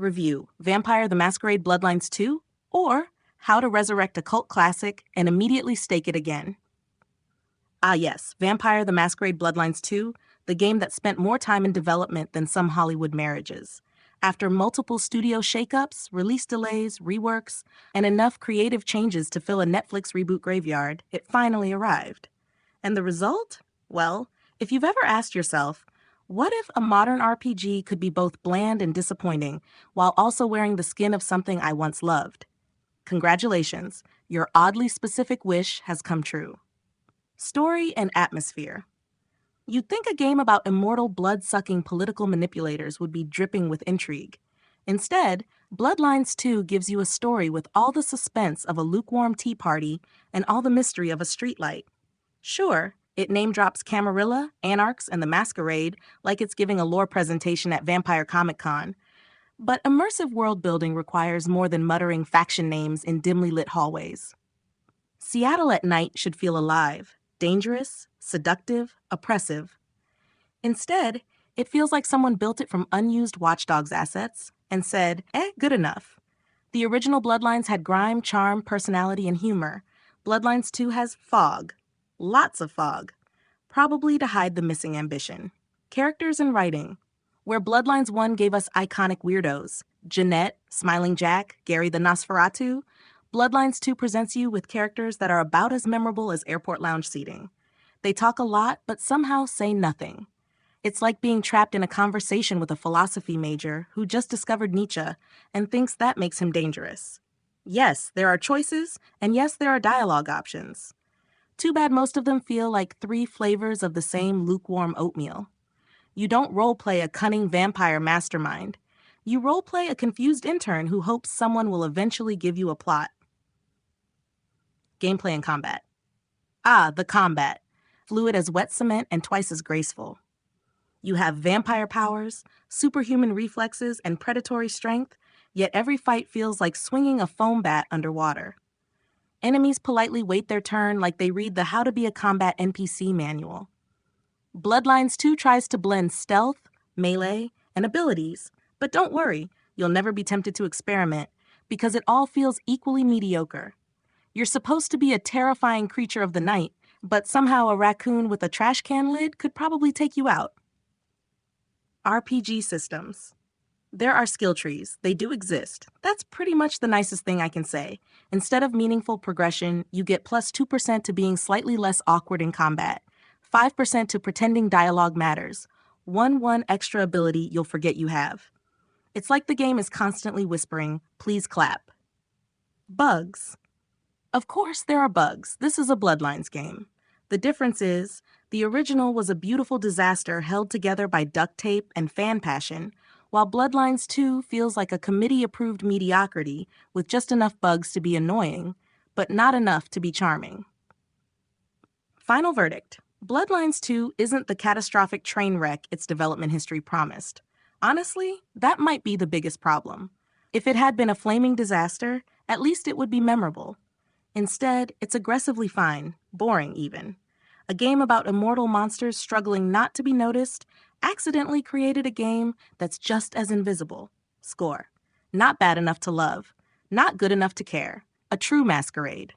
review Vampire the Masquerade Bloodlines 2, or how to resurrect a cult classic and immediately stake it again. Ah yes, Vampire the Masquerade Bloodlines 2, the game that spent more time in development than some Hollywood marriages. After multiple studio shakeups, release delays, reworks, and enough creative changes to fill a Netflix reboot graveyard, it finally arrived. And the result? Well, if you've ever asked yourself, what if a modern RPG could be both bland and disappointing while also wearing the skin of something I once loved? Congratulations, your oddly specific wish has come true. Story and atmosphere. You'd think a game about immortal blood-sucking political manipulators would be dripping with intrigue. Instead, Bloodlines 2 gives you a story with all the suspense of a lukewarm tea party and all the mystery of a streetlight. Sure, it name-drops Camarilla, Anarchs, and the Masquerade like it's giving a lore presentation at Vampire Comic-Con, but immersive world-building requires more than muttering faction names in dimly lit hallways. Seattle at night should feel alive, dangerous, seductive, oppressive. Instead, it feels like someone built it from unused Watch Dogs assets and said, good enough. The original Bloodlines had grime, charm, personality, and humor. Bloodlines 2 has fog. Lots of fog. Probably to hide the missing ambition. Characters and writing. Where Bloodlines 1 gave us iconic weirdos, Jeanette, Smiling Jack, Gary the Nosferatu, Bloodlines 2 presents you with characters that are about as memorable as airport lounge seating. They talk a lot, but somehow say nothing. It's like being trapped in a conversation with a philosophy major who just discovered Nietzsche and thinks that makes him dangerous. Yes, there are choices, and yes, there are dialogue options. Too bad most of them feel like 3 flavors of the same lukewarm oatmeal. You don't roleplay a cunning vampire mastermind. You roleplay a confused intern who hopes someone will eventually give you a plot. Gameplay and combat. The combat. Fluid as wet cement and twice as graceful. You have vampire powers, superhuman reflexes, and predatory strength, yet every fight feels like swinging a foam bat underwater. Enemies politely wait their turn like they read the How to Be a Combat NPC manual. Bloodlines 2 tries to blend stealth, melee, and abilities, but don't worry, you'll never be tempted to experiment because it all feels equally mediocre. You're supposed to be a terrifying creature of the night, but somehow a raccoon with a trash can lid could probably take you out. RPG systems. There are skill trees. They do exist. That's pretty much the nicest thing I can say. Instead of meaningful progression, you get plus 2% to being slightly less awkward in combat, 5% to pretending dialogue matters, 1 extra ability you'll forget you have. It's like the game is constantly whispering, please clap. Bugs. Of course there are bugs. This is a Bloodlines game. The difference is, the original was a beautiful disaster held together by duct tape and fan passion, while Bloodlines 2 feels like a committee-approved mediocrity with just enough bugs to be annoying, but not enough to be charming. Final verdict. Bloodlines 2 isn't the catastrophic train wreck its development history promised. Honestly, that might be the biggest problem. If it had been a flaming disaster, at least it would be memorable. Instead, it's aggressively fine, boring even. A game about immortal monsters struggling not to be noticed accidentally created a game that's just as invisible. Score. Not bad enough to love. Not good enough to care. A true masquerade.